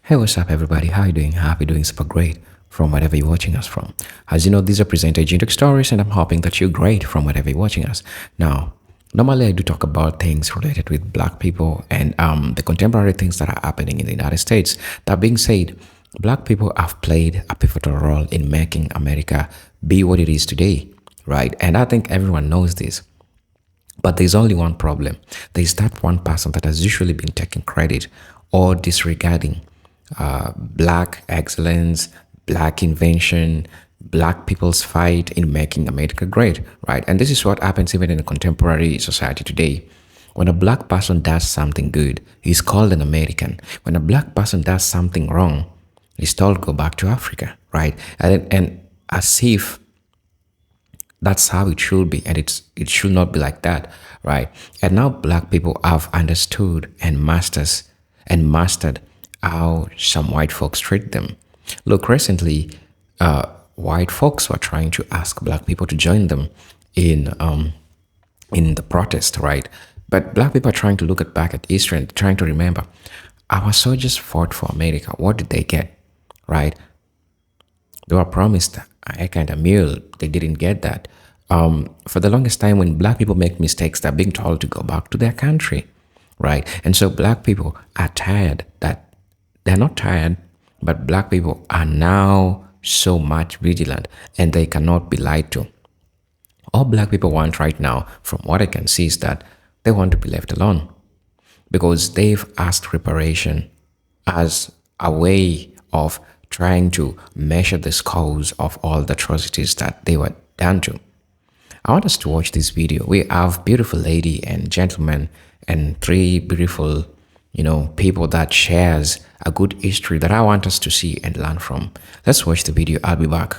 Hey, what's up, everybody? How you doing? Happy doing super great from wherever you're watching us from. As you know, these are presented Generic Stories, and I'm hoping that you're great from wherever you're watching us. Now, normally I do talk about things related with Black people and the contemporary things that are happening in the United States. That being said, Black people have played a pivotal role in making America be what it is today, right? And I think everyone knows this. But there's only one problem. There's that one person that has usually been taking credit or disregarding black excellence, black invention, black people's fight in making America great, right? And this is what happens even in a contemporary society today. When a black person does something good, he's called an American. When a black person does something wrong, he's told go back to Africa, right? And as if that's how it should be, and it should not be like that, right? And now black people have understood and mastered how some white folks treat them. Look, recently, white folks were trying to ask black people to join them in the protest, right? But black people are trying to look at back at history and trying to remember our soldiers fought for America. What did they get, right? They were promised a kind of meal. They didn't get that. For the longest time, when black people make mistakes, they're being told to go back to their country, right? And so black people are tired that they're not tired, but black people are now so much vigilant and they cannot be lied to. All black people want right now, from what I can see, is that they want to be left alone because they've asked reparation as a way of trying to measure the scores of all the atrocities that they were done to. I want us to watch this video. We have beautiful lady and gentleman and three beautiful, people that shares a good history that I want us to see and learn from. Let's watch the video. I'll be back.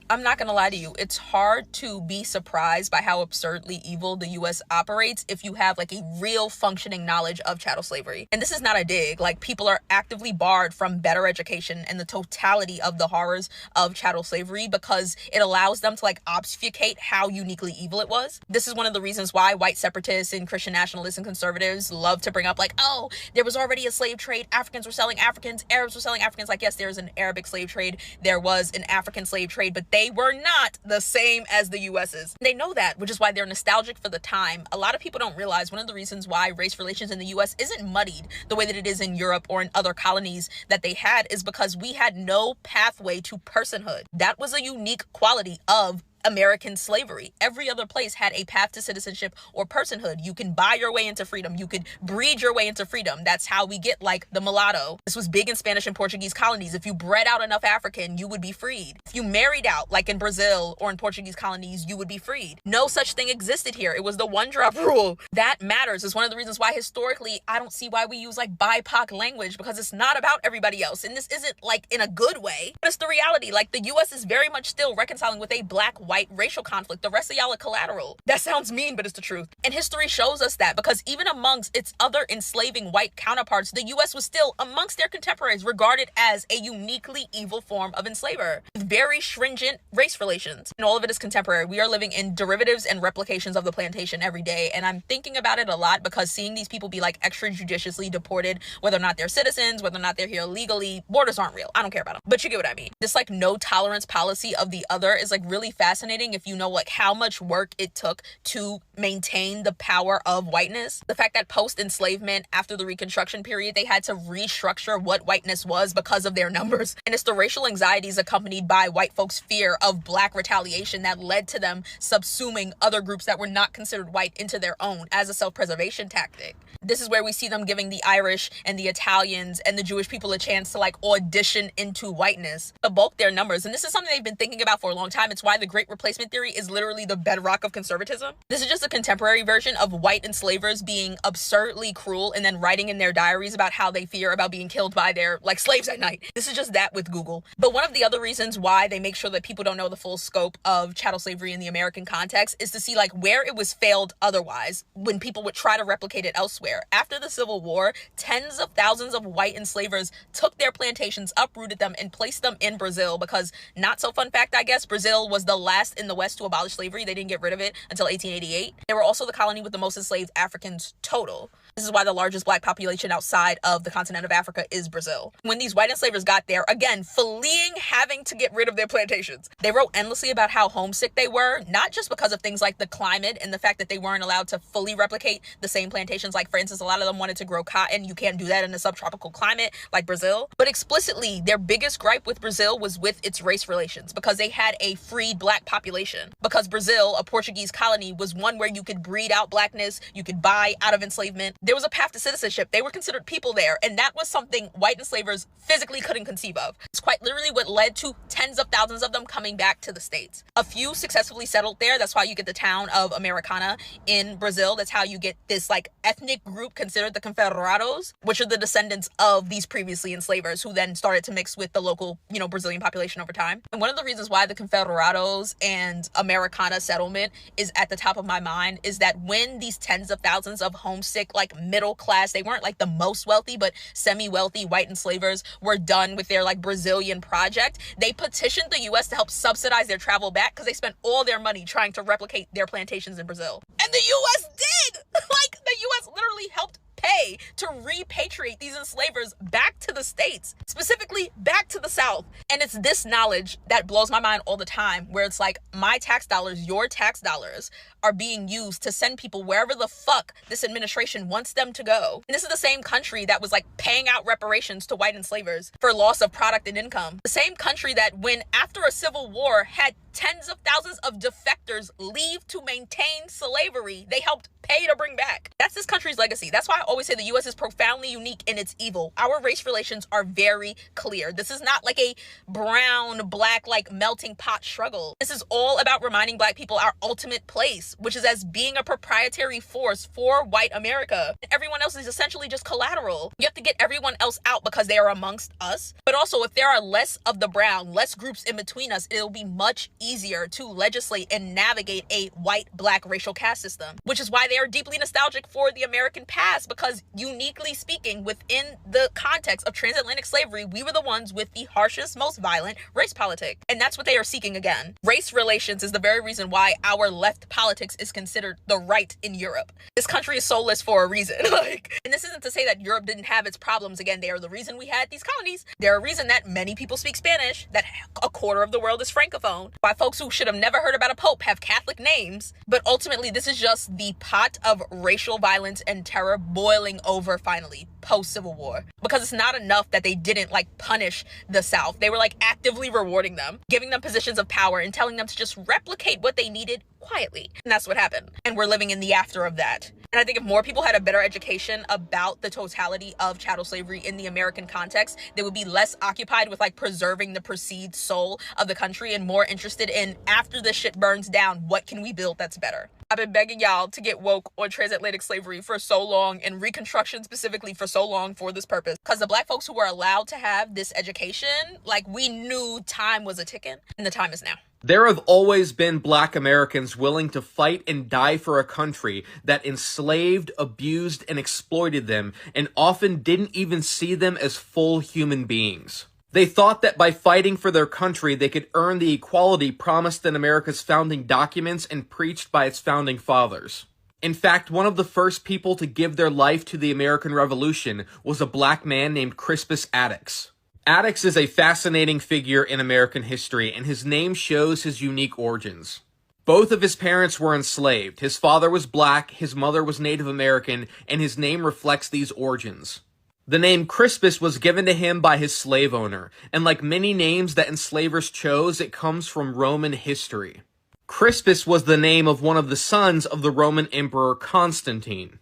I'm not going to lie to you. It's hard to be surprised by how absurdly evil the U.S. operates if you have like a real functioning knowledge of chattel slavery. And this is not a dig. Like, people are actively barred from better education and the totality of the horrors of chattel slavery because it allows them to like obfuscate how uniquely evil it was. This is one of the reasons why white separatists and Christian nationalists and conservatives love to bring up like, oh, there was already a slave trade. Africans were selling Africans. Arabs were selling Africans. Like, yes, there's an Arabic slave trade. There was an African slave trade, but they were not the same as the US's. They know that, which is why they're nostalgic for the time. A lot of people don't realize one of the reasons why race relations in the US isn't muddied the way that it is in Europe or in other colonies that they had is because we had no pathway to personhood. That was a unique quality of American slavery. Every other place had a path to citizenship or personhood. You can buy your way into freedom. You could breed your way into freedom. That's how we get like the mulatto. This was big in Spanish and Portuguese colonies. If you bred out enough African, you would be freed. If you married out, like in Brazil or in Portuguese colonies, you would be freed. No such thing existed here. It was the one drop rule. That matters. It's one of the reasons why historically, I don't see why we use like BIPOC language, because it's not about everybody else. And this isn't like in a good way, but it's the reality. Like, the US is very much still reconciling with a black-white racial conflict. The rest of y'all are collateral. That sounds mean, but it's the truth. And history shows us that, because even amongst its other enslaving white counterparts, the US was still, amongst their contemporaries, regarded as a uniquely evil form of enslaver with very stringent race relations. And all of it is contemporary. We are living in derivatives and replications of the plantation every day. And I'm thinking about it a lot because seeing these people be like extrajudiciously deported, whether or not they're citizens, whether or not they're here legally, borders aren't real. I don't care about them, but you get what I mean. This like no tolerance policy of the other is like really fascinating if you know like how much work it took to maintain the power of whiteness. The fact that post enslavement, after the Reconstruction period, they had to restructure what whiteness was because of their numbers. And it's the racial anxieties accompanied by white folks' fear of black retaliation that led to them subsuming other groups that were not considered white into their own as a self-preservation tactic. This is where we see them giving the Irish and the Italians and the Jewish people a chance to like audition into whiteness to bulk their numbers. And this is something they've been thinking about for a long time. It's why the Great Replacement theory is literally the bedrock of conservatism. This is just a contemporary version of white enslavers being absurdly cruel and then writing in their diaries about how they fear about being killed by their like slaves at night. This is just that with Google. But one of the other reasons why they make sure that people don't know the full scope of chattel slavery in the American context is to see like where it was failed otherwise when people would try to replicate it elsewhere. After the Civil War, tens of thousands of white enslavers took their plantations, uprooted them, and placed them in Brazil because, not so fun fact, I guess, Brazil was the last in the West to abolish slavery. They didn't get rid of it until 1888. They were also the colony with the most enslaved Africans total. This is why the largest black population outside of the continent of Africa is Brazil. When these white enslavers got there, again, fleeing having to get rid of their plantations, they wrote endlessly about how homesick they were, not just because of things like the climate and the fact that they weren't allowed to fully replicate the same plantations. Like, for instance, a lot of them wanted to grow cotton. You can't do that in a subtropical climate like Brazil. But explicitly, their biggest gripe with Brazil was with its race relations, because they had a freed black population. Because Brazil, a Portuguese colony, was one where you could breed out blackness, you could buy out of enslavement. There was a path to citizenship. They were considered people there, and that was something white enslavers physically couldn't conceive of. It's quite literally what led to tens of thousands of them coming back to the States. A few successfully settled there. That's why you get the town of Americana in Brazil. That's how you get this like ethnic group considered the Confederados, which are the descendants of these previously enslavers who then started to mix with the local, Brazilian population over time. And one of the reasons why the Confederados and Americana settlement is at the top of my mind is that when these tens of thousands of homesick, like middle class, they weren't like the most wealthy, but semi-wealthy white enslavers were done with their like Brazilian project, they petitioned the US to help subsidize their travel back because they spent all their money trying to replicate their plantations in Brazil. And the US did! Like, the US literally helped pay to repatriate these enslavers back to the States, specifically back to the South. And it's this knowledge that blows my mind all the time, where it's like, my tax dollars, your tax dollars are being used to send people wherever the fuck this administration wants them to go. And this is the same country that was like paying out reparations to white enslavers for loss of product and income. The same country that, when after a civil war had tens of thousands of defectors leave to maintain slavery, they helped pay to bring back. That's this country's legacy. That's why I always say the US is profoundly unique in its evil. Our race relations are very clear. This is not like a brown, black, like melting pot struggle. This is all about reminding black people our ultimate place, which is as being a proprietary force for white America. Everyone else is essentially just collateral. You have to get everyone else out because they are amongst us. But also, if there are less of the brown, less groups in between us, it'll be much easier to legislate and navigate a white-black racial caste system, which is why they are deeply nostalgic for the American past, because uniquely speaking, within the context of transatlantic slavery, we were the ones with the harshest, most violent race politic. And that's what they are seeking again. Race relations is the very reason why our left politics is considered the right in Europe. This country is soulless for a reason. And this isn't to say that Europe didn't have its problems. Again, they are the reason we had these colonies. They're a reason that many people speak Spanish, that a quarter of the world is francophone, why folks who should have never heard about a pope have Catholic names. But ultimately, this is just the pot of racial violence and terror boiling over finally post-Civil War. Because it's not enough that they didn't like punish the South. They were like actively rewarding them, giving them positions of power and telling them to just replicate what they needed quietly. And that's what happened. And we're living in the after of that. And I think if more people had a better education about the totality of chattel slavery in the American context, they would be less occupied with like preserving the perceived soul of the country and more interested in, after this shit burns down, what can we build that's better? I've been begging y'all to get woke on transatlantic slavery for so long, and Reconstruction specifically for so long, for this purpose. Because the black folks who were allowed to have this education, like, we knew time was a ticking, and the time is now. There have always been black Americans willing to fight and die for a country that enslaved, abused, and exploited them, and often didn't even see them as full human beings. They thought that by fighting for their country, they could earn the equality promised in America's founding documents and preached by its founding fathers. In fact, one of the first people to give their life to the American Revolution was a black man named Crispus Attucks. Attucks is a fascinating figure in American history, and his name shows his unique origins. Both of his parents were enslaved. His father was black, his mother was Native American, and his name reflects these origins. The name Crispus was given to him by his slave owner, and like many names that enslavers chose, it comes from Roman history. Crispus was the name of one of the sons of the Roman Emperor Constantine.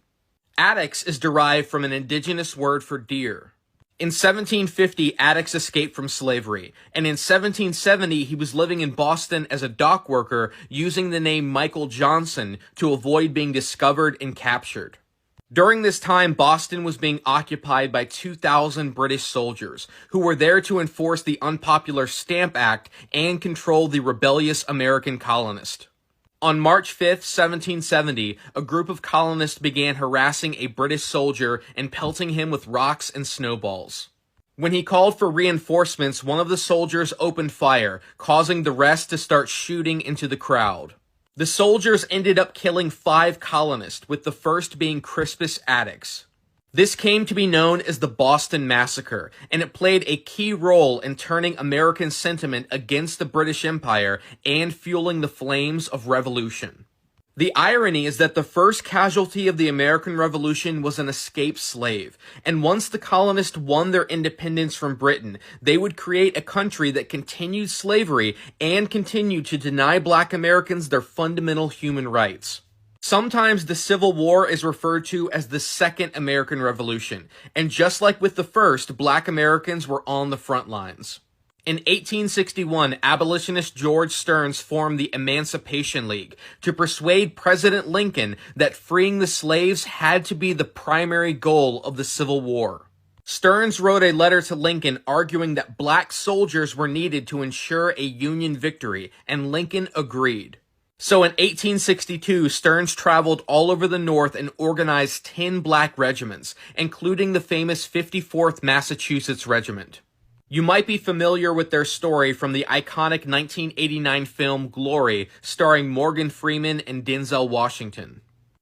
Attucks is derived from an indigenous word for deer. In 1750, Attucks escaped from slavery, and in 1770, he was living in Boston as a dock worker using the name Michael Johnson to avoid being discovered and captured. During this time, Boston was being occupied by 2,000 British soldiers, who were there to enforce the unpopular Stamp Act and control the rebellious American colonists. On March 5th, 1770, a group of colonists began harassing a British soldier and pelting him with rocks and snowballs. When he called for reinforcements, one of the soldiers opened fire, causing the rest to start shooting into the crowd. The soldiers ended up killing 5 colonists, with the first being Crispus Attucks. This came to be known as the Boston Massacre, and it played a key role in turning American sentiment against the British Empire and fueling the flames of revolution. The irony is that the first casualty of the American Revolution was an escaped slave, and once the colonists won their independence from Britain, they would create a country that continued slavery and continued to deny Black Americans their fundamental human rights. Sometimes the Civil War is referred to as the Second American Revolution, and just like with the first, Black Americans were on the front lines. In 1861, abolitionist George Stearns formed the Emancipation League to persuade President Lincoln that freeing the slaves had to be the primary goal of the Civil War. Stearns wrote a letter to Lincoln arguing that black soldiers were needed to ensure a Union victory, and Lincoln agreed. So in 1862, Stearns traveled all over the North and organized 10 black regiments, including the famous 54th Massachusetts Regiment. You might be familiar with their story from the iconic 1989 film Glory, starring Morgan Freeman and Denzel Washington.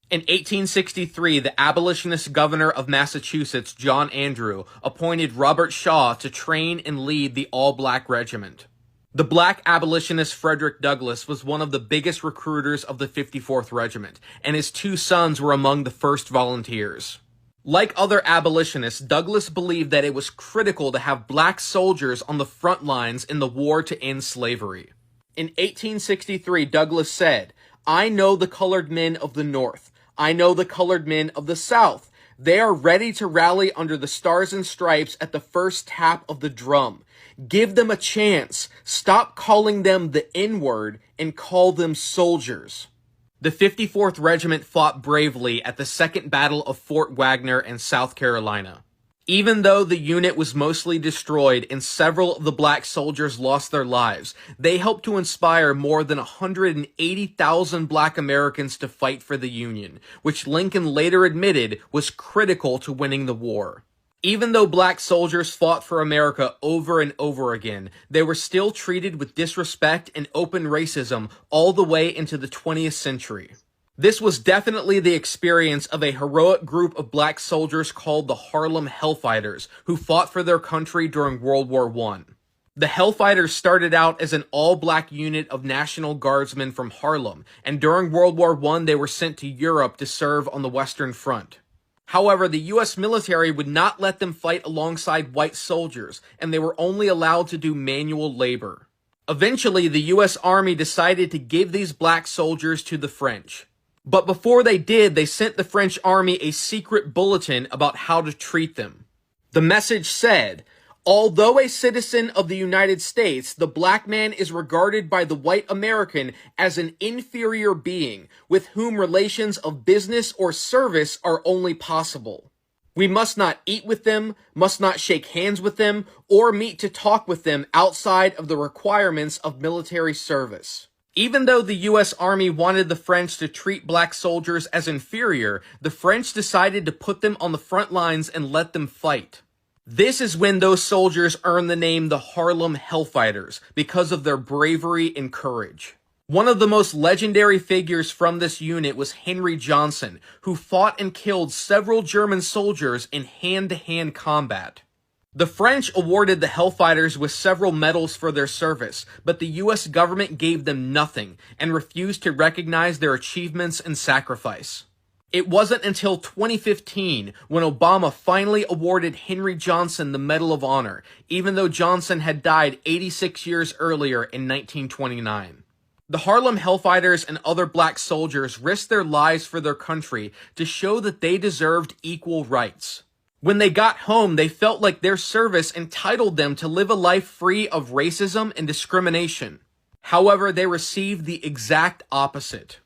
In 1863, the abolitionist governor of Massachusetts, John Andrew, appointed Robert Shaw to train and lead the all-black regiment. The black abolitionist Frederick Douglass was one of the biggest recruiters of the 54th Regiment, and his 2 sons were among the first volunteers. Like other abolitionists, Douglass believed that it was critical to have black soldiers on the front lines in the war to end slavery. In 1863, Douglass said, "I know the colored men of the North. I know the colored men of the South. They are ready to rally under the stars and stripes at the first tap of the drum. Give them a chance. Stop calling them the N-word and call them soldiers." The 54th Regiment fought bravely at the Second Battle of Fort Wagner in South Carolina. Even though the unit was mostly destroyed and several of the black soldiers lost their lives, they helped to inspire more than 180,000 black Americans to fight for the Union, which Lincoln later admitted was critical to winning the war. Even though black soldiers fought for America over and over again, they were still treated with disrespect and open racism all the way into the 20th century. This was definitely the experience of a heroic group of black soldiers called the Harlem Hellfighters, who fought for their country during World War I. The Hellfighters started out as an all-black unit of National Guardsmen from Harlem, and during World War I they were sent to Europe to serve on the Western Front. However, the U.S. military would not let them fight alongside white soldiers, and they were only allowed to do manual labor. Eventually, the U.S. Army decided to give these black soldiers to the French. But before they did, they sent the French Army a secret bulletin about how to treat them. The message said, "Although a citizen of the United States, the black man is regarded by the white American as an inferior being with whom relations of business or service are only possible. We must not eat with them, must not shake hands with them, or meet to talk with them outside of the requirements of military service." Even though the U.S. Army wanted the French to treat black soldiers as inferior, the French decided to put them on the front lines and let them fight. This is when those soldiers earned the name the Harlem Hellfighters, because of their bravery and courage. One of the most legendary figures from this unit was Henry Johnson, who fought and killed several German soldiers in hand-to-hand combat. The French awarded the Hellfighters with several medals for their service, but the U.S. government gave them nothing and refused to recognize their achievements and sacrifice. It wasn't until 2015 when Obama finally awarded Henry Johnson the Medal of Honor, even though Johnson had died 86 years earlier in 1929. The Harlem Hellfighters and other black soldiers risked their lives for their country to show that they deserved equal rights. When they got home, they felt like their service entitled them to live a life free of racism and discrimination. However, they received the exact opposite.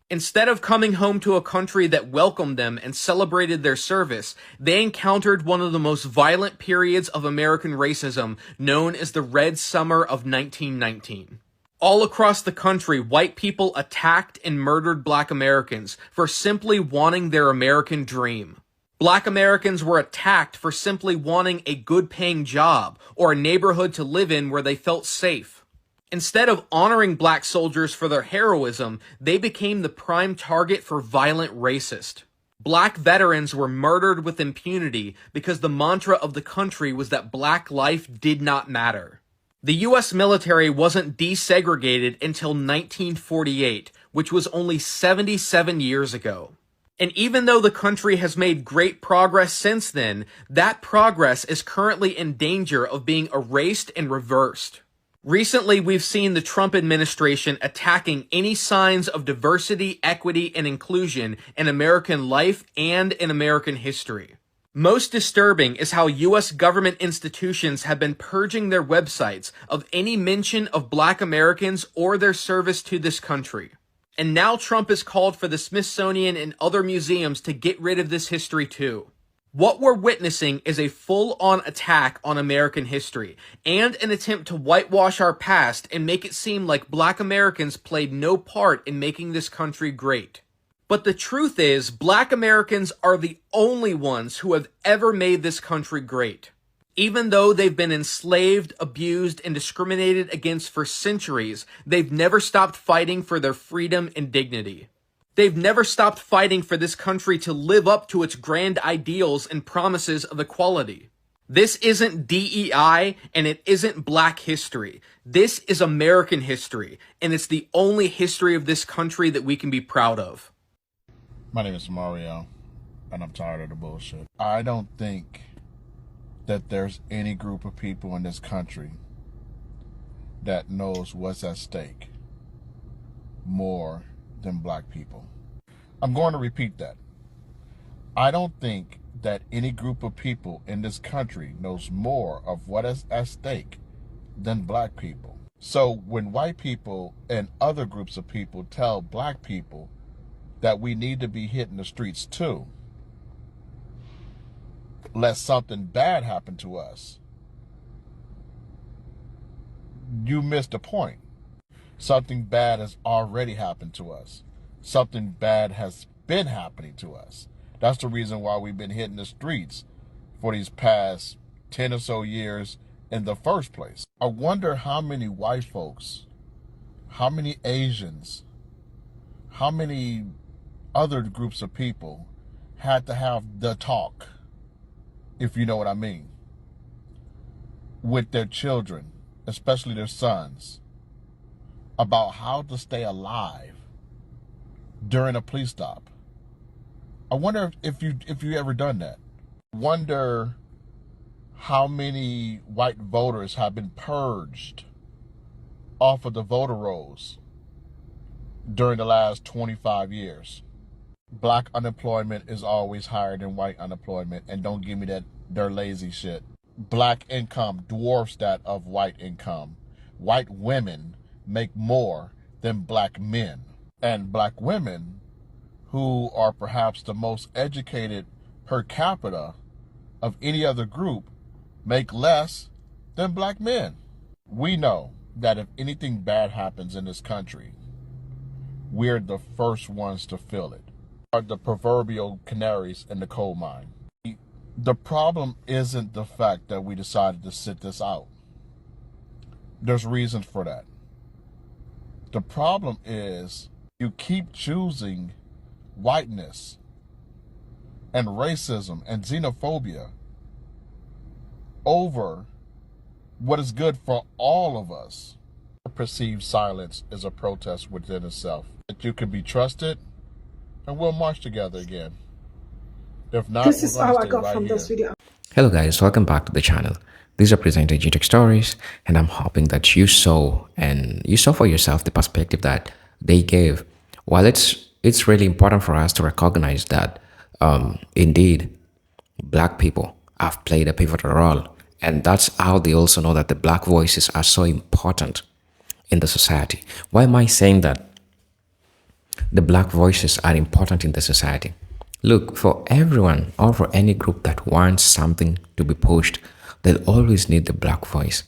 Instead of coming home to a country that welcomed them and celebrated their service, they encountered one of the most violent periods of American racism, known as the Red Summer of 1919. All across the country, white people attacked and murdered black Americans for simply wanting their American dream. Black Americans were attacked for simply wanting a good-paying job or a neighborhood to live in where they felt safe. Instead of honoring black soldiers for their heroism, they became the prime target for violent racists. Black veterans were murdered with impunity because the mantra of the country was that black life did not matter. The US military wasn't desegregated until 1948, which was only 77 years ago. And even though the country has made great progress since then, that progress is currently in danger of being erased and reversed. Recently, we've seen the Trump administration attacking any signs of diversity, equity, and inclusion in American life and in American history. Most disturbing is how U.S. government institutions have been purging their websites of any mention of Black Americans or their service to this country. And now Trump has called for the Smithsonian and other museums to get rid of this history too. What we're witnessing is a full-on attack on American history, and an attempt to whitewash our past and make it seem like Black Americans played no part in making this country great. But the truth is, Black Americans are the only ones who have ever made this country great. Even though they've been enslaved, abused, and discriminated against for centuries, they've never stopped fighting for their freedom and dignity. They've never stopped fighting for this country to live up to its grand ideals and promises of equality. This isn't DEI, and it isn't Black history. This is American history, and it's the only history of this country that we can be proud of. My name is Mario, and I'm tired of the bullshit. I don't think that there's any group of people in this country that knows what's at stake more than Black people. I'm going to repeat that. I don't think that any group of people in this country knows more of what is at stake than Black people. So when white people and other groups of people tell Black people that we need to be hitting the streets too, lest something bad happen to us, you missed the point. Something bad has already happened to us. Something bad has been happening to us. That's the reason why we've been hitting the streets for these past 10 or so years in the first place. I wonder how many white folks, how many Asians, how many other groups of people had to have the talk, if you know what I mean, with their children, especially their sons, about how to stay alive during a police stop. I wonder if you ever done that. Wonder how many white voters have been purged off of the voter rolls during the last 25 years. Black unemployment is always higher than white unemployment, and don't give me that they're lazy shit. Black income dwarfs that of white income. White women make more than Black men. And Black women, who are perhaps the most educated per capita of any other group, make less than Black men. We know that if anything bad happens in this country, we're the first ones to feel it. Are the proverbial canaries in the coal mine. The problem isn't the fact that we decided to sit this out. There's reasons for that. The problem is you keep choosing whiteness and racism and xenophobia over what is good for all of us. Perceived silence is a protest within itself. That you can be trusted, and we'll march together again. If not, This is all I got from this video. Hello guys, welcome back to the channel. These are presented Tech Stories, and I'm hoping that you saw for yourself the perspective that they gave. While it's really important for us to recognize that indeed Black people have played a pivotal role, and that's how they also know that the Black voices are so important in the society. Why am I saying that the Black voices are important in the society? Look, for everyone or for any group that wants something to be pushed, they'll always need the Black voice.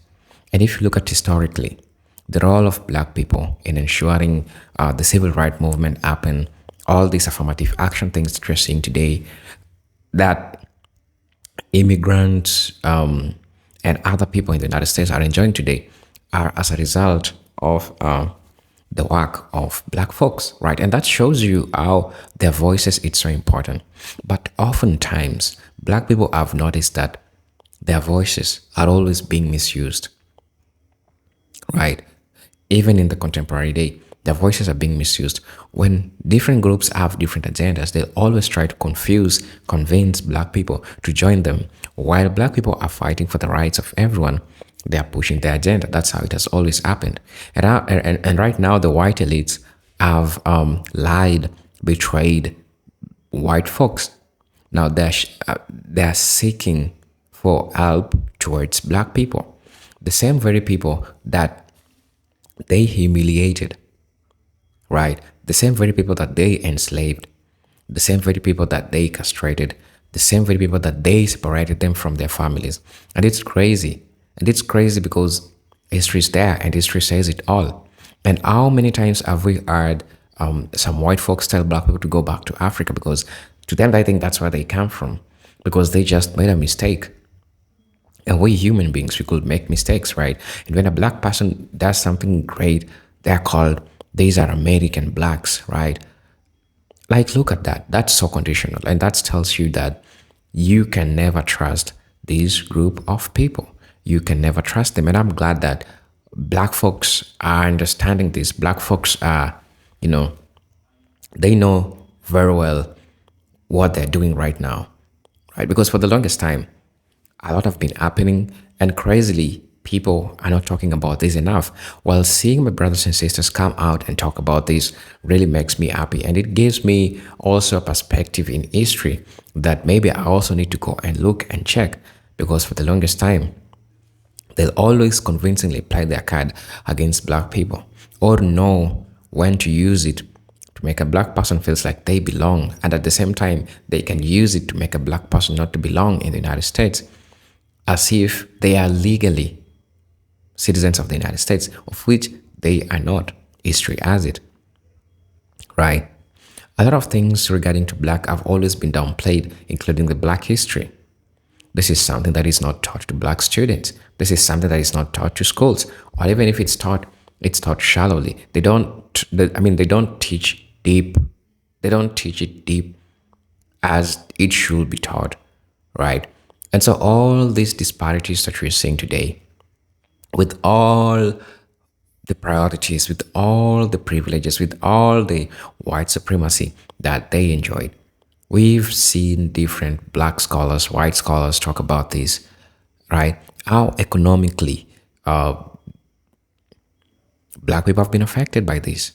And if you look at historically, the role of Black people in ensuring the civil rights movement happen, all these affirmative action things that you're seeing today, that immigrants and other people in the United States are enjoying today, are as a result of the work of black folks, right? And that shows you how their voices it's so important. But oftentimes, black people have noticed that their voices are always being misused, right? Even in the contemporary day, their voices are being misused. When different groups have different agendas, they'll always try to convince black people to join them. While black people are fighting for the rights of everyone, they are pushing their agenda. That's how it has always happened. And right now, the white elites have lied, betrayed white folks. Now they're seeking for help towards black people, the same very people that they humiliated, right? The same very people that they enslaved, the same very people that they castrated, the same very people that they separated them from their families. And it's crazy. And it's crazy because history is there and history says it all. And how many times have we heard some white folks tell black people to go back to Africa because to them, I think that's where they come from because they just made a mistake. And we human beings, we could make mistakes, right? And when a black person does something great, they're called, these are American blacks, right? Like, look at that. That's so conditional. And that tells you that you can never trust this group of people. You can never trust them. And I'm glad that black folks are understanding this. Black folks are, they know very well what they're doing right now, right? Because for the longest time, a lot have been happening, and crazily, people are not talking about this enough. While seeing my brothers and sisters come out and talk about this really makes me happy, and it gives me also a perspective in history that maybe I also need to go and look and check, because for the longest time, they'll always convincingly play their card against black people or know when to use it to make a black person feels like they belong, and at the same time, they can use it to make a black person not to belong in the United States, as if they are legally citizens of the United States, of which they are not. History has it, right? A lot of things regarding to black have always been downplayed, including the black history. This is something that is not taught to black students. This is something that is not taught to schools, or even if it's taught shallowly. They don't teach deep. They don't teach it deep as it should be taught, right? And so all these disparities that we're seeing today, with all the priorities, with all the privileges, with all the white supremacy that they enjoyed, we've seen different black scholars, white scholars talk about this, right? How economically black people have been affected by this.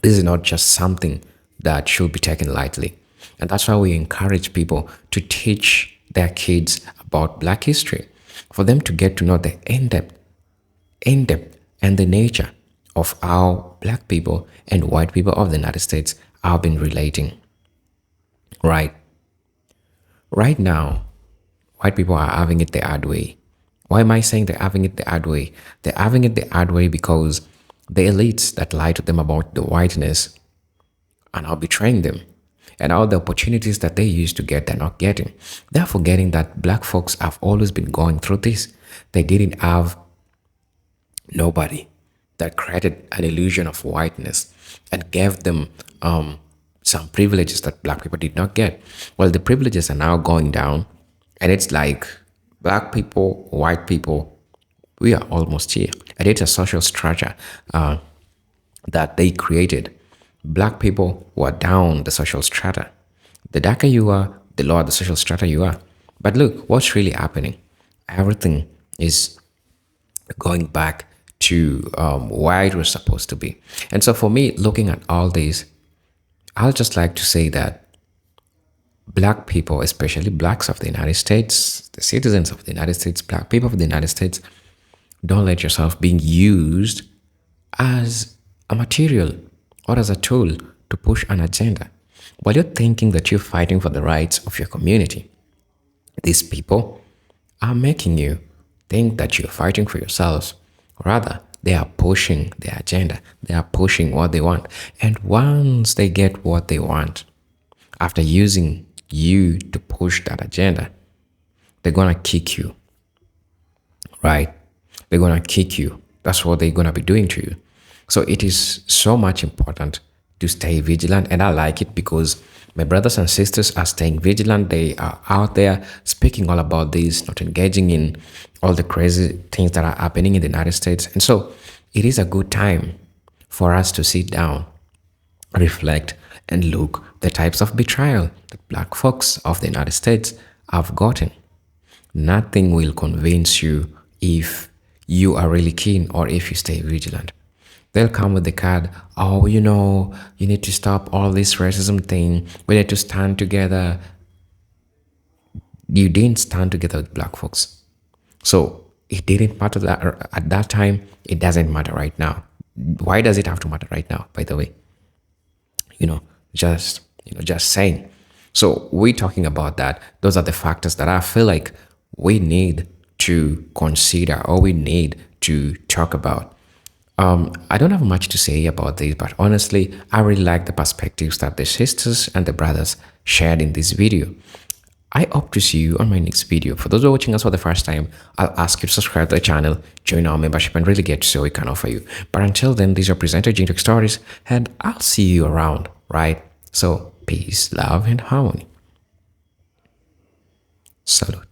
This is not just something that should be taken lightly. And that's why we encourage people to teach their kids about black history, for them to get to know the in-depth, and the nature of how black people and white people of the United States have been relating. Right now, white people are having it the hard way. Why am I saying they're having it the hard way? They're having it the hard way because the elites that lie to them about the whiteness are now betraying them. And all the opportunities that they used to get, they're not getting. They're forgetting that black folks have always been going through this. They didn't have nobody that created an illusion of whiteness and gave them some privileges that black people did not get. Well, the privileges are now going down, and it's like black people, white people, we are almost here. And it's a social structure that they created. Black people were down the social strata. The darker you are, the lower the social strata you are. But look, what's really happening? Everything is going back to where it was supposed to be. And so for me, looking at all this, I'll just like to say that black people, especially blacks of the United States, the citizens of the United States, black people of the United States, don't let yourself being used as a material or as a tool to push an agenda. While you're thinking that you're fighting for the rights of your community, these people are making you think that you're fighting for yourselves. Rather, they are pushing their agenda. They are pushing what they want. And once they get what they want, after using you to push that agenda, they're going to kick you, right? They're going to kick you That's what they're going to be doing to you. So it is so much important to stay vigilant. And I like it because my brothers and sisters are staying vigilant. They are out there speaking all about this, not engaging in all the crazy things that are happening in the United States. And so it is a good time for us to sit down, reflect, and look the types of betrayal that black folks of the United States have gotten. Nothing will convince you if you are really keen or if you stay vigilant. They'll come with the card, oh, you need to stop all this racism thing. We need to stand together. You didn't stand together with black folks. So it didn't matter that at that time. It doesn't matter right now. Why does it have to matter right now, by the way? Just saying. So we're talking about that. Those are the factors that I feel like we need to consider or we need to talk about. I don't have much to say about this, but honestly, I really like the perspectives that the sisters and the brothers shared in this video. I hope to see you on my next video. For those who are watching us for the first time, I'll ask you to subscribe to the channel, join our membership, and really get to see what we can offer you. But until then, these are presenter Gene Stories, and I'll see you around, right? So, peace, love, and harmony. Salute.